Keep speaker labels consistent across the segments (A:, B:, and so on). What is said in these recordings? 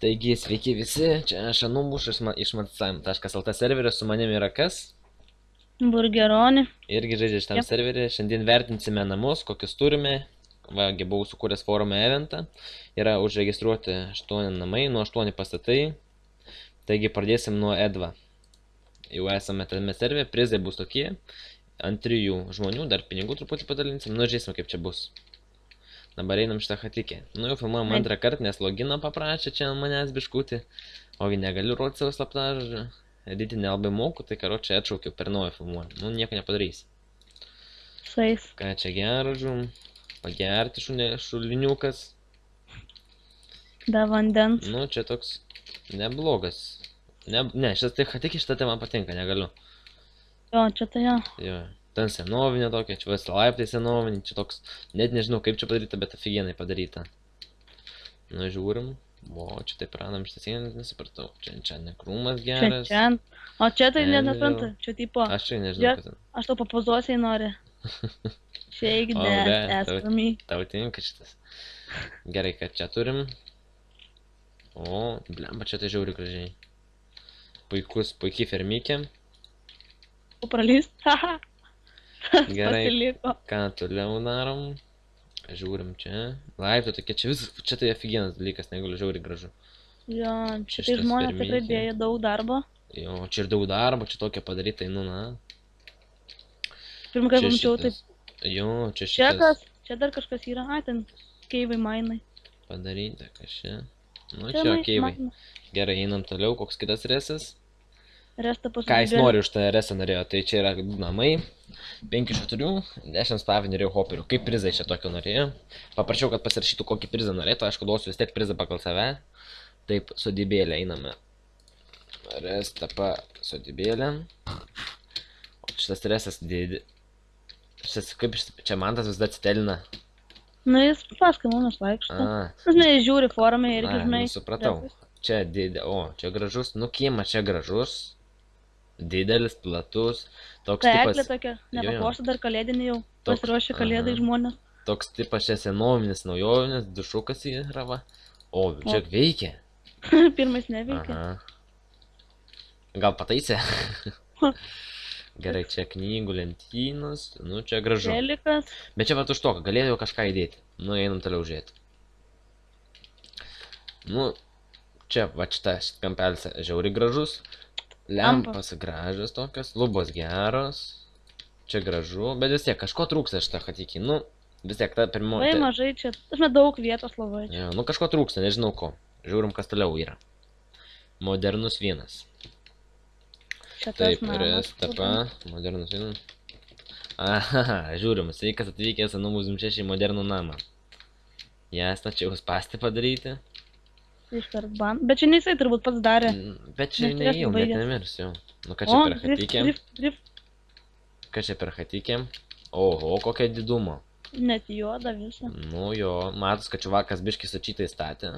A: Taigi, sveiki visi, čia aš Anubuš iš matsam.lt serverio, su manimi yra kas?
B: Burgeronį.
A: Irgi žaidžia šitam serverį, šiandien vertinsime namus, kokius turime. Vagi, buvau sukūręs forume eventą, yra užregistruoti 8 namai, nuo 8 pastatai. Taigi pradėsim nuo E2. Jau esame tame serverė, prizai bus tokie, ant 3 žmonių, dar pinigų truputį padalinsim, nu žiūrėsim kaip čia bus. Dabar einam šitą chatikę. Nu jau filmuojam antrą kartą, nes logino paprašė čia manęs biškutį. Ogi negaliu rodyti savo slaptažodžio. Editi nelabai moku, tai karo čia atšaukiau per naują filmuojam. Nu nieko nepadarysi.
B: Safe.
A: Ką čia geražu? Pagerti šuliniukas.
B: Be vandens.
A: Nu čia toks neblogas. Ne, šitas tai chatikė, šitą tai man patinka, negaliu.
B: Jo, čia tai jo.
A: Jo. Ten senovinė tokia, čia vis laiptai senovinė, čia toks, net nežinau kaip čia padaryta, bet afigienai padaryta. Nu, žiūrim. O, čia taip randam šitas sienas, nesupratau. Čia ne krūmas geras.
B: Čia. O čia tai nesuprantu. Čia tipo.
A: Aš čia nežinau, kas ten.
B: Aš tau papozuosiai nori. Shake that ass for me.
A: Tau tinka šitas. Gerai, kad čia turim. O, blemba, čia tai žiauri gražiai. Puikiai fermykė.
B: Pralyst. Haha.
A: Gerai,
B: Pasiliko.
A: ką toliau darom? Žiūrim čia. Laiptai tokie, čia tai afigienas dalykas, negaliu žiauri gražu.
B: Jo,
A: Čia
B: šitai
A: šitas
B: žmonės tikrai
A: fermykė.
B: dėjo daug darbo.
A: Jo, čia ir daug darbo, čia tokia padaryta, nu na.
B: Pirmą kartą
A: Čia
B: pamačiau taip.
A: šitas. Jo, čia
B: Čia
A: šitas
B: kas? Čia dar kažkas yra. Ai, ten keivai mainai.
A: padaryta, kas čia. Nu,
B: Čia
A: čia keivai.
B: mainai.
A: Gerai, einam toliau, koks kitas resas.
B: Restą
A: Ką jis nori už tą resą norėjo, tai čia yra namai. 5 šaturių, 10 spavi norėjau hoperių. Kaip prizai čia tokio norėjo. Paprašiau, kad pasirašytų kokį prizą norėtų, aišku, duosiu vis tiek prizą pagal save. Taip, sodybėlę einame. Restapa sodybėlę. O šitas resas didį. Šitas, kaip čia mantas vis dar atsitelina.
B: Nu, jis paskui mumis vaikšto.
A: A,
B: Žinai, žiūri formai irgi,
A: a,
B: žinai.
A: nu, supratau. Čia didė, o, čia gražus, nu kiemas čia gražus. Didelis, platus. Toks
B: Ta eglė
A: tipas,
B: tokia,
A: Jo, jo.
B: nepapuošta dar kalėdinį jau.
A: Toks-
B: Pasiruošę kalėdai
A: aha.
B: žmonės.
A: toks tipas čia senovinis, naujovinis, dušukas yra va. O, čia veikia.
B: Pirmais neveikia.
A: Aha. Gal pataisė? Gerai, čia knygų lentynos, nu čia gražu.
B: Telikas.
A: Bet čia va už to, galėjau kažką įdėti. Nu, einam toliau žiūrėti. Nu, čia va šitas kampelis žiauri gražus. Lempas gražios tokios, lubos geros. Čia gražu, bet vis tiek kažko trūksta šitą chatikį. Nu, vis tiek ta pirmoji.
B: Labai mažai čia. Aš daug vietos labai.
A: Jo, nu kažko trūksta, nežinau ko. Žiūrim, kas toliau yra. Modernus vienas.
B: Čia tas
A: Taip,
B: namas.
A: restapa, modernus vienas. Aha, žiūrim, sveikas atvykęs Anubuš 6 į modernų namą. Jasna, čia jau spasti padaryti.
B: Iškart ban. Bet čia neisai turbūt pats darė.
A: Bet čia
B: Nes
A: neėjau, net
B: baigęs.
A: nemirs jau. Nu, ką čia per chatikė?
B: drift.
A: Ką čia per chatikė? Oho, kokia didumo.
B: Net juoda visą.
A: Nu jo, matos, kad čuvakas biškį sačytai statė.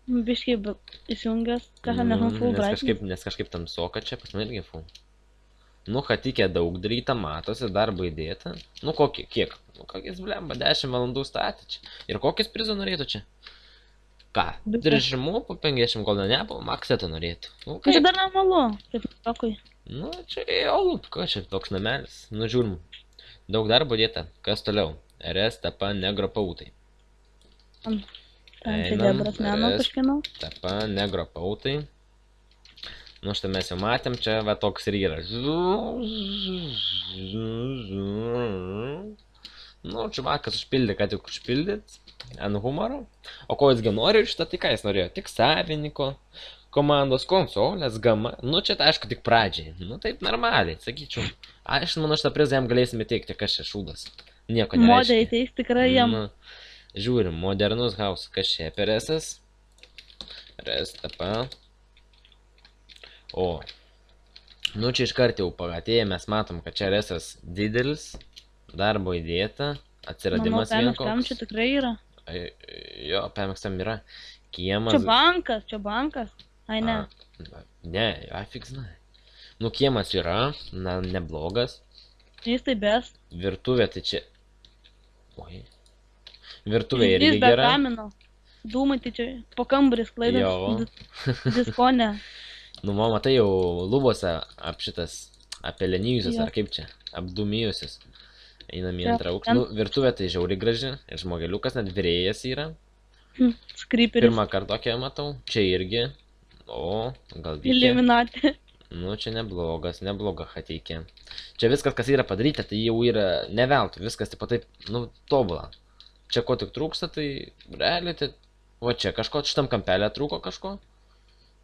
B: Biškai įsijungęs. Kažką nežinau, full bright.
A: Nes kažkaip tamsoka čia, pas man irgi full. Nu, chatikė daug daryta, matosi, darbo įdėta. Nu, kiek? Nu, kokias blemba, 10 valandų statė čia. Ir kokias prizo norėtų čia? Ką? 30, po 50 gal ne, po maksetą norėtų. Nu,
B: Čia
A: kaip?
B: dar normalu. Taip, pakui.
A: Nu, čia jau, ką čia toks namelis. Nu, žiūrim. Daug darbo dėta. Kas toliau? RS tapa negro pautai.
B: Ten tai
A: Einam,
B: debras meno
A: RS
B: kažkieno.
A: tapa negro pautai. Nu, štai mes jau matėm, čia va toks ir yra. Nu, čuvakas užpildė, ką tik užpildyt. Ant humoro. O ko jisgi nori iš šitą, tai ką jis norėjo? Tik savininko, komandos, konsolės, gama. Nu, čia tai aišku tik pradžiai. Nu, taip normaliai, sakyčiau. Aš manau, šitą prizą jam galėsime teikti, kas čia šūdas. Nieko
B: Modė
A: nereiškia.
B: įteiks tikrai jam.
A: Nu, žiūrim, modernus house, kas čia per resas. Restapa. O. Nu, čia iškart jau pagatėję mes matom, kad čia resas didelis. Darbo įdėta. Atsiradimas
B: Manau,
A: vien
B: PMXM čia
A: koks.
B: tikrai yra.
A: Jo, PMXM yra. Kiemas.
B: Čia bankas. Ai ne.
A: Ne, fiks žinai. Nu, kiemas yra, na, neblogas.
B: Jis tai best.
A: Virtuvė tai čia. Oi. Virtuvė irgi
B: Jis be
A: gera.
B: kamino. dūmai, tai čia po kambarį sklaidas.
A: Jo.
B: Diskonė.
A: Nu, mama, tai jau lubose apelenijusius,
B: Jo.
A: ar kaip čia, apdūmijusius. Einam į
B: Čia,
A: antrą aukštą.
B: ten-
A: Nu, virtuvė tai žiauri graži. Ir žmogeliukas net virėjas yra.
B: Skryperis.
A: Pirmą kartą tokią matau. Čia irgi. O, gal vykė.
B: Iliuminati.
A: Nu, čia nebloga hateikė. Čia viskas, kas yra padaryta, tai jau yra neveltui. Viskas taip pat taip, nu, tobula. Čia ko tik trūksta, tai realiai, tai... O čia kažko, šitam kampelė trūko kažko.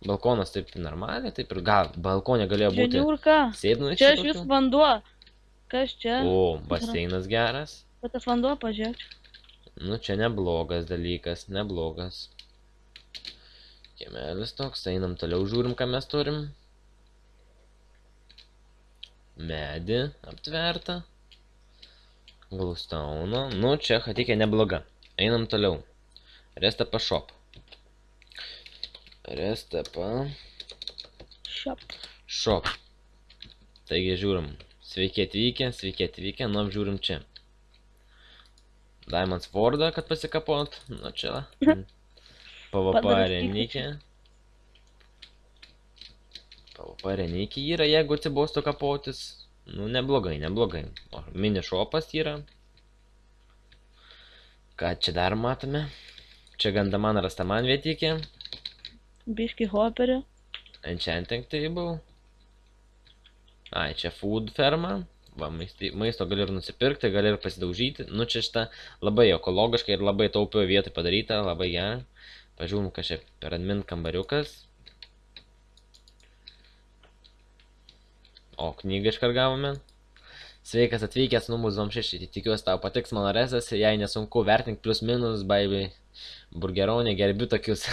A: Balkonas taip normaliai, taip ir gal balkonė galėjo būti
B: Žiūrka.
A: sėdinai
B: Čia iš vis vanduo. Kas čia?
A: O, baseinas geras.
B: Bet tas vanduo, pažiūrėk.
A: Nu, čia neblogas dalykas, neblogas. Kiemelis toks, einam toliau, žiūrim, ką mes turim. Medį aptvertą. Glustauno. Nu, čia hatikė nebloga. Einam toliau. Restapa shop. Restapa shop. Taigi žiūrim. Sveiki atvykę, nu apžiūrim čia. Diamonds Fordą, kad pasikapot. Nu čia. PvP renikė. PvP renikė yra, jeigu atsibostų kapotis. Nu, neblogai. O, mini shopas yra. Ką čia dar matome? Čia Gandaman Rastaman vietikė.
B: Biški hoperį.
A: Enchanting table. Ai, čia food ferma. Va, maisto gali ir nusipirkti, gali ir pasidaužyti. Nu, čia šitą labai ekologiškai ir labai taupio vietoj padaryta, labai gerai. Pažiūrim, ką čia per admin kambariukas. O, knygą iškart gavome. Sveikas atvykęs, numuzom 6. Tikiuosi tau patiks mano resas, jei nesunku vertink plus minus, baby. Burgeronė, gerbiu tokius.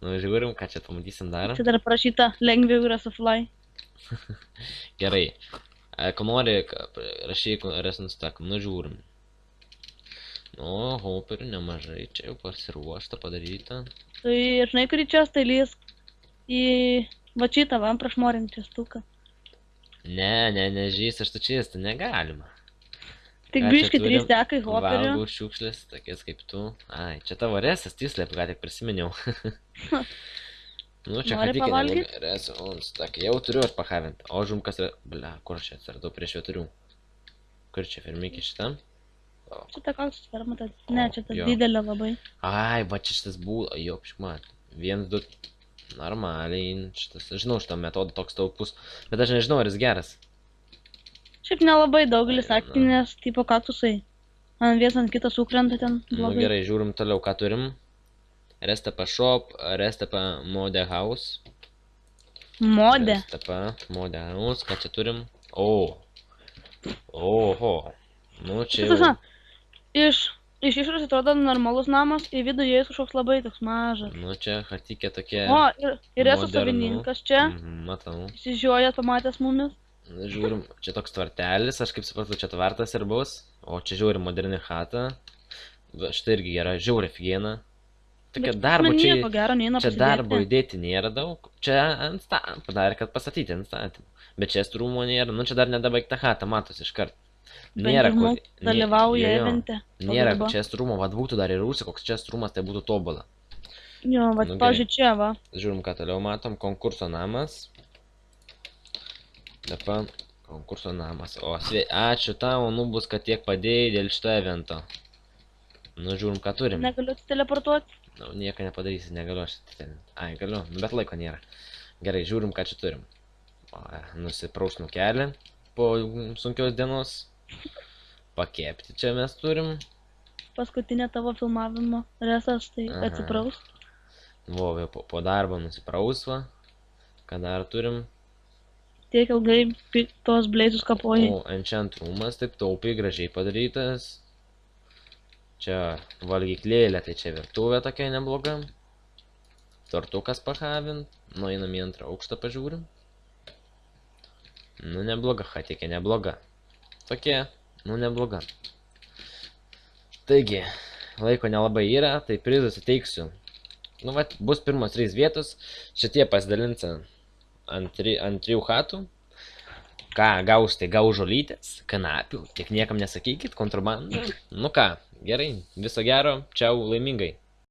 A: Nu, žiūrim, ką čia pamatysim dar.
B: Čia dar parašyta lengviau yra su fly.
A: Gerai. Ko nori, rašyk resins tak, nu žiūrim. Nu, hoperių nemažai, čia jau pasiruošta padaryta.
B: Tai žinai, kurį čia stalys į va šitą, va, prašmorink čia stuką.
A: Ne, aš tu čisti, negalima.
B: Tik
A: Ką čia
B: biški
A: turim?
B: 3 tekai hoperių.
A: Valgau šiukšlės, tokias kaip tu. Ai, čia tavo resas, tislėp, ką tik prisiminiau. Nu, čia
B: Nori
A: hatikė
B: pavalgyt?
A: neblogai. Resons, tak, jau turiu aš pahavint. O, žumkas yra, blia, kur aš čia atsiradau prie šveturių? Kur čia, firmikė šitam?
B: Čia ta koks ferma, ta... Ne, čia ta
A: jo.
B: didelė labai.
A: Ai, va čia šitas būla, jo, šmat. 1, 2, normaliai, šitas, žinau šitą metodą toks taupus, bet aš nežinau, ar jis geras.
B: Šiaip nelabai daugelis
A: Ai,
B: sakė, nes tipo kaktusai. Ant vienas ant kitą sukrenta ten
A: Nu
B: blogai.
A: gerai, žiūrim toliau, ką turim. Restapa shop, restapa mode house.
B: Modė.
A: Restapa mode house, ką čia turim? O. Oho. Nu čia
B: Šitas,
A: jau.
B: iš išorės atrodo normalus namas, į vidų jais kažkoks labai toks mažas.
A: Nu čia hatikė tokia.
B: O, ir esu
A: modernu.
B: savininkas čia.
A: Matau.
B: Įsižiūrėjęs, pamatęs mumis.
A: Nu, žiūrim, čia toks tvartelis, aš kaip supratau, čia tvartas ir bus. O čia žiūrim moderni chata. Va, štai irgi gera, žiūri figiena. Tokia
B: Bet
A: darbo
B: man
A: čia.
B: nieko gero neina
A: Čia
B: pasidėti.
A: darbo įdėti nėra daug. Čia ant statymų padarė, kad pastatyti ant statymų. Bet čia strūmo nėra. Nu čia dar nedabaigta chata, matosi iškart. Nėra
B: Bent jau
A: kur.
B: žmogus dalyvauja
A: jo, jo.
B: evente.
A: Nėra
B: Pagarba.
A: čia strūmo, vad būtų dar ir rūsi, koks čia strūmas, tai būtų tobula.
B: Jo, va,
A: Nu,
B: pavyzdžiui, čia va.
A: Žiūrim, ką toliau matom. Konkurso namas. Dabar konkurso namas. O, ačiū tau, nubus, kad tiek padėjai dėl šito evento. Nu, žiūrim, ką turim.
B: Negaliu teleportuoti.
A: Nu, nieko nepadarysi, negaliu aš ten. Ai, galiu, nu, bet laiko nėra. Gerai, žiūrim, ką čia turim. O, nusipraus nukelį po sunkios dienos. Pakepti čia mes turim.
B: Paskutinė tavo filmavimo resas, tai
A: Aha.
B: atsipraus.
A: Vovė po darbo nusipraus va. Ką dar turim?
B: Tiek ilgai tos bleizus kapoji.
A: O, enchant rūmas taip taupiai gražiai padarytas. Čia valgyklėlė, tai čia virtuvė tokia nebloga. Tortukas pahavint. Nu, einam į antrą aukštą pažiūrim. Nu, nebloga, hatikė nebloga. Tokia, nu, nebloga. Taigi, laiko nelabai yra, tai prizus įteiksiu. Nu, va, bus pirmos 3 vietos. Šitie pasidalinsi ant 3 chatų. Ką gaus, tai gaus žolytės, kanapių. Tik niekam nesakykit, kontrabandą. Nu ką, gerai, viso gero, čiau, laimingai.